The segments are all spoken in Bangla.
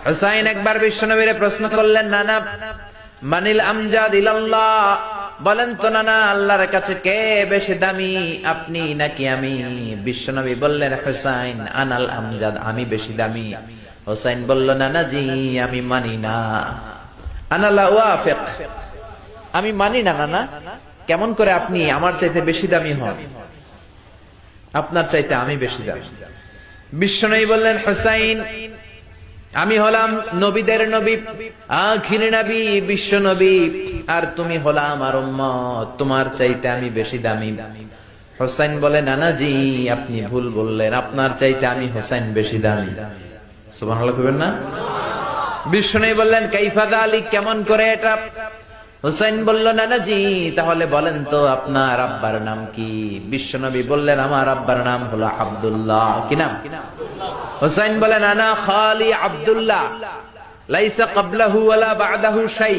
হুসাইন একবার বিশ্বনবীরে প্রশ্ন করলেন, নানা মানিল আমজাদ ইলাল্লাহ, বলেন তো নানা আল্লাহর কাছে কে বেশি দামি, আপনি নাকি আমি? বিশ্বনবী বললেন, হুসাইন আনাল আমজাদ, আমি বেশি দামি। হুসাইন বলল, নানা জি আমি মানি না, আনা লা ওয়াফিক, আমি মানি না নানা। কেমন করে আপনি আমার চাইতে বেশি দামি হন? আপনার চাইতে আমি বেশি দামি। বিশ্বনবী বললেন, হুসাইন আমি হলাম নবীদের নবী, আখির নবী, বিশ্ব নবী, আর তুমি হলা আমার উম্মত, তোমার চাইতে আমি বেশি দামি। হুসাইন বলে, নানা জি আপনি ভুল বললেন, আপনার চাইতে আমি হুসাইন বেশি দামি। সুবহানাল্লাহ কইবেন না? বিশ্বনবী বললেন, কাইফা যালিক, কেমন করে এটা? হুসাইন বলল, নানা জি তাহলে বলেন তো আপনার আব্বার নাম কি? বিশ্বনবী বললেন, আমার আব্বার নাম হলো আব্দুল্লাহ। কি নাম? হুসাইন বলেন, আনা খালি আব্দুল্লাহ, লাইসা ক্বাবলাহু ওয়ালা বা'দাহু শাই।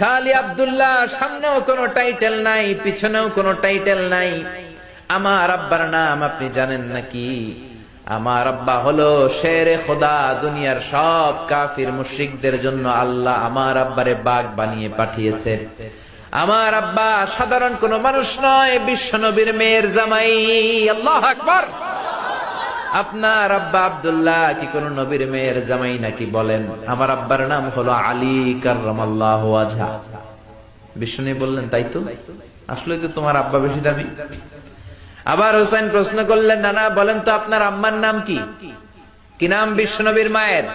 খালি আব্দুল্লাহ, সামনেও কোনো টাইটেল নাই, পিছনেও কোনো টাইটেল নাই। আমার আব্বার নাম আপনি জানেন নাকি? আমার আব্বা হলো শেরে খোদা, দুনিয়ার সব কাফির মুশরিকদের জন্য আল্লাহ আমার আব্বারে বাগ বানিয়ে পাঠিয়েছে। আমার আব্বা সাধারণ কোন মানুষ নয়, বিশ্বনবীর মেয়ের জামাই। আল্লাহু আকবার। আপনার আব্বা আব্দুল্লাহ কি কোন নবীর মেয়ের জামাই নাকি? বলেন, আমার আব্বার নাম হলো আলী কাররামাল্লাহু ওয়াজহা। বিশ্বনবী বললেন, তাই তো, আসলে তো তোমার আব্বা বেশি দামি। আবার হুসাইন প্রশ্ন করলেন, নানা বলেন তো আপনার আম্মার নাম কি? কি নাম বিশ্বনবীর মায়ের?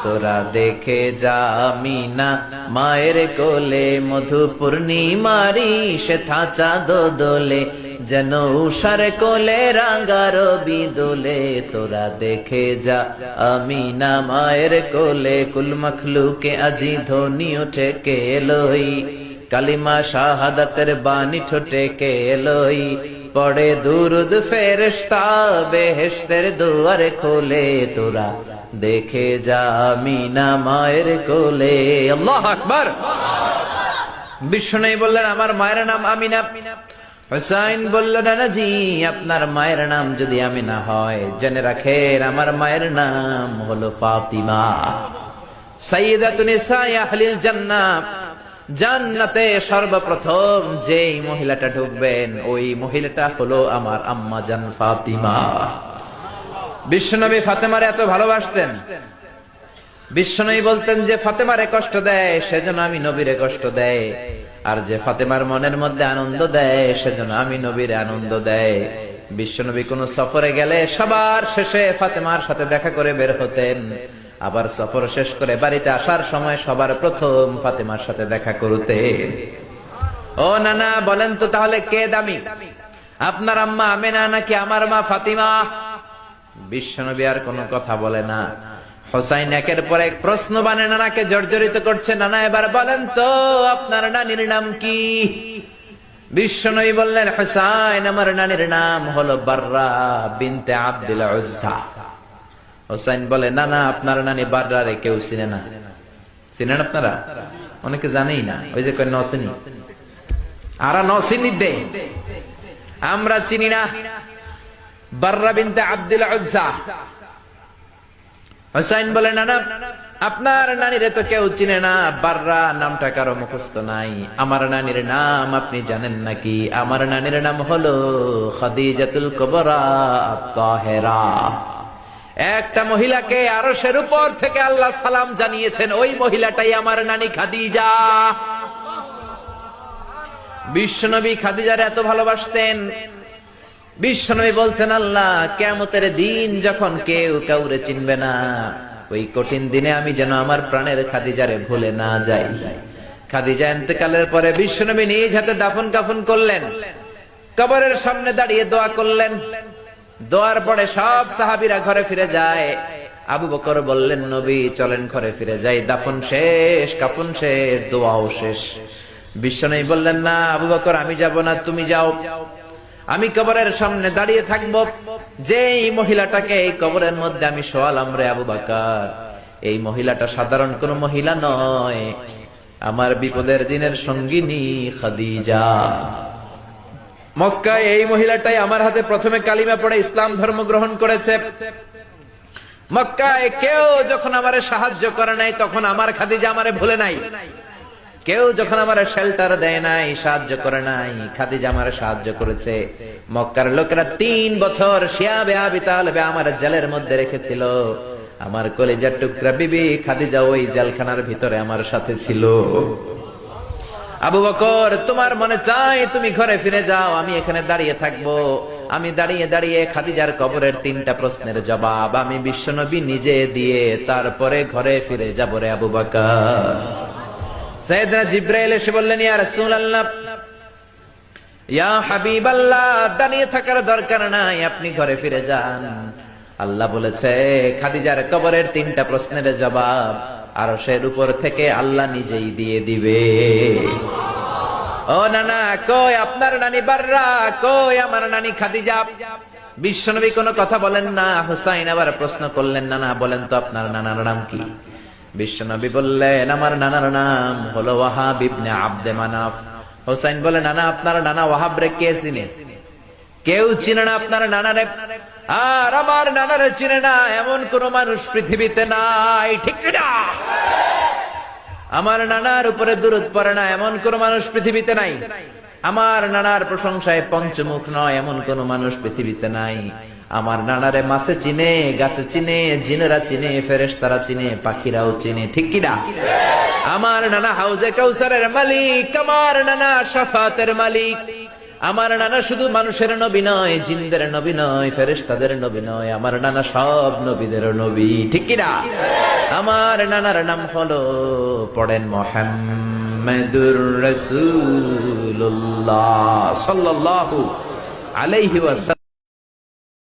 তোরা দেখে যা আমিনা মায়ের কোলে, মধু পূর্ণিমারি সেথা চাঁদ দোলে, যেন উষার কোলে রাঙার বিদোলে। তোরা দেখে যা আমিনা মায়ের কোলে, কুল মখলুকে আজি ধ্বনি ওঠে কে লই, কালিমা শাহাদাতের বাণী ঠোঁটে কে লই, পড়ে দুরুদ ফেরেশতা বেহেশতের দুয়ার খোলে। তোরা দেখে যা আমিনা মায়ের কোলে। আল্লাহু আকবার। বিশ্বনবী বললেন, আমার মায়ের নাম আমিনা। হুসাইন বলল, নানা জি আপনার মায়ের নাম যদি আমিনা হয়, জেনে রাখেন আমার মায়ের নাম হলো ফাতিমা, সাইয়্যিদাতুন নিসাই আহলিল জান্নাহ। জান্নাতে সর্বপ্রথম যেই মহিলাটা ঢুকবেন, ওই মহিলাটা হলো আমার আম্মা জান ফাতিমা। বিশ্বনবী ফাতেমারে এত ভালোবাসতেন, বিশ্বনবী বলতেন যে ফাতেমারে কষ্ট দেয় সেজন্য আমি নবীরে কষ্ট দেয়, আর যে ফাতেমার মনের মধ্যে আনন্দ দেয় সেজন্য আমি নবীরে আনন্দ দেয়। বিশ্বনবী কোন সফরে গেলে সবার শেষে ফাতেমার সাথে দেখা করে বের হতেন, আবার সফর শেষ করে বাড়িতে আসার সময় সবার প্রথম ফাতেমার সাথে দেখা করতেন। ও নানা বলেন তো তাহলে কে দামি, আপনার আম্মা আমেনা নাকি আমার মা ফাতিমা? বিশ্বনবী আর কোনো কথা বলে না। হুসাইন একের পর এক প্রশ্ন বানে নানাকে জর্জরিত করছে, নানা এবার বলেন তো আপনার নানির নাম কি? বিশ্বনবী বললেন, হুসাইন আমার নানির নাম হলো বাররা বিনতে আব্দুল উজ্জা। হুসাইন বলে, নানা আপনার নানি বাররারে কেউ চিনে না। চিনেন আপনারা? অনেকে জানেই না, ওই যে কয় নসিনি, আরা নসিনি দে, আমরা চিনি না বাররা বিনতে আব্দুল উজ্জা। হুসাইন বলে, নানা আপনার নানিরে তো কেউ চিনে না, বাররা নামটা কারো মুখস্থ নাই। আমার নানির নাম আপনি জানেন নাকি? আমার নানির নাম হলো খাদিজাতুল কুবরা আত-তাহেরা। একটা মহিলাকে আরশের উপর থেকে আল্লাহ সালাম জানিয়েছেন, ওই মহিলাটাই আমার নানি খাদিজা। বিশ্বনবী খাদিজার এত ভালোবাসতেন, বিশ্বনবী বলতেন, আল্লাহ কিয়ামতের দিন যখন কেউ কাউরে চিনবে না, ওই কঠিন দিনে আমি যেন আমার প্রাণের খাদিজারে ভুলে না যাই। খাদিজা ইন্তেকালের পরে বিশ্বনবী নিজ হাতে দাফন কাফন করলেন, কবরের সামনে দাঁড়িয়ে দোয়া করলেন। দোয়ার পরে সব সাহাবীরা ঘরে ফিরে যায়। আবু বকর বললেন, নবী চলেন ঘরে ফিরে যাই, দাফন শেষ, কাফন শেষ, দোয়াও শেষ। বিশ্বনবী বললেন, না আবু বকর আমি যাব না, তুমি যাও, আমি কবরের সামনে দাঁড়িয়ে থাকবো। যেই মহিলাটাকে এই কবরের মধ্যে আমি শোয়ালাম রে আবু বকর, এই মহিলাটা সাধারণ কোন মহিলা নয়, আমার বিপদের দিনের সঙ্গিনী খাদিজা। মক্কায় এই মহিলাটাই আমার হাতে প্রথমে কালিমা পড়ে ইসলাম ধর্ম গ্রহণ করেছে। মক্কায় কেউ যখন আমারে সাহায্য করে নাই তখন আমার খাদিজা আমারে ভুলে নাই। কেউ যখন আমারে শেল্টার দেয় নাই, সাহায্য করে নাই, খাদিজা আমারে সাহায্য করেছে। মক্কার লোকেরা 3 বছর শিয়াবে আবি তালেবে আমার জেলের মধ্যে রেখেছিল। আমার কলিজার টুকরা বিবি খাদিজা ওই জেলখানার ভিতরে আমার সাথে ছিল। আবু বকর, তোমার মনে চাই তুমি ঘরে ফিরে যাও, আমি এখানে দাঁড়িয়ে থাকবো। আমি দাঁড়িয়ে দাঁড়িয়ে খাদিজার কবরের 3টা প্রশ্নের জবাব আমি বিশ্বনবী নিজে দিয়ে তারপরে ঘরে ফিরে যাব রে আবু বকর। সাইয়েদনা জিবরাইল এসে বললেন, ইয়া রাসূলুল্লাহ, ইয়া হাবিবাল্লাহ, দাঁড়িয়ে থাকার দরকার নাই, আপনি ঘরে ফিরে যান। আল্লাহ বলেছে খাদিজার কবরের 3টা প্রশ্নের জবাব আরশের উপর থেকে আল্লাহ নিজেই দিয়ে দিবে। ও নানা, কই আপনার নানি বাররা, কই আমার নানি খাদিজা? বিশ্বনবী কোনো কথা বলেন না। হুসাইন আবার প্রশ্ন করলেন, নানা বলেন তো আপনার নানার নাম কি? বিশ্বনবী বললেন, আমার নানার নাম হলো ওয়াহাব ইবনে আব্দে মানাফ। হুসাইন বলে, নানা আপনার নানা ওয়াহাব রে কে চিনে? কেউ চিনে না আপনার নানারে। আর আমার নানারে চিনে না এমন কোন মানুষ পৃথিবীতে নাই, ঠিক না? আমার নানার উপরে দুরূদ পড়ে না এমন কোন মানুষ পৃথিবীতে নাই। আমার নানার প্রশংসায় পঞ্চমুখ নয় এমন কোন মানুষ পৃথিবীতে নাই। আমার নানারে মাছে চিনে, গাছে চিনে, জিনেরা চিনে, ফেরেশতারা চিনে, পাখিরাও চিনে, ঠিক কিনা? আমার নানা হাউজে কাউসারের মালিক, আমার নানা শাফাতের মালিক। আমার নানা শুধু মানুষের নবী নয়, জিনদের নবী নয়, ফেরেশতাদের নবী নয়, আমার নানা সব নবীদের নবী, ঠিক কিনা? আমার নানার নাম হলো, পড়েন, মুহাম্মাদুর রাসূলুল্লাহ সাল্লাল্লাহু আলাইহি ওয়াসাল্লাম।